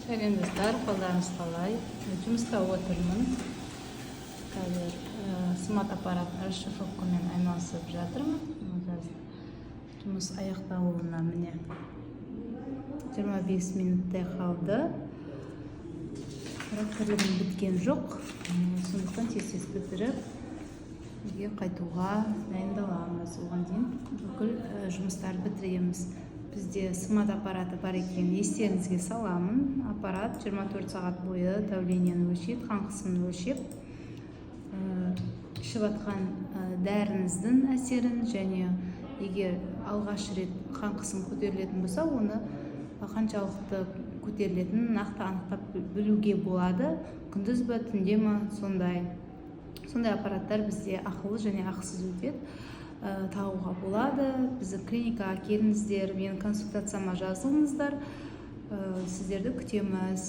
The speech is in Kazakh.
Сәлем достар, қалдарыңыз қалай? Жұмыста отырмын. Қазір смарт аппарат расшифровкамен айналысып жатырмын. Жұмыс аяқталуына міне 25 минуттай қалды. Бірақ тірлігім біткен жоқ. Сондықтан тез бітіріп, үйге қайтуға дайындаламыз. Оған дейін бүкіл жұмыстарды бітіреміз. Бізде смарт аппараты бар екен, естеріңізге саламын. Аппарат 24 сағат бойы давлениені өлшейді, қан қысымын өлшеп, ішіп жатқан дәріңіздің әсерін және егер алғаш рет қан қысым көтерілетін болса, оны қаншалықты көтерілетінін нақты анықтап білуге болады. Күндіз бе, түнде ме, сондай аппараттар бізде ақылы және ақысыз өтеді. Тауға болады. Біздің клиникаға келіңіздер, менің консультацияма жазылыңыздар. Сіздерді күтеміз.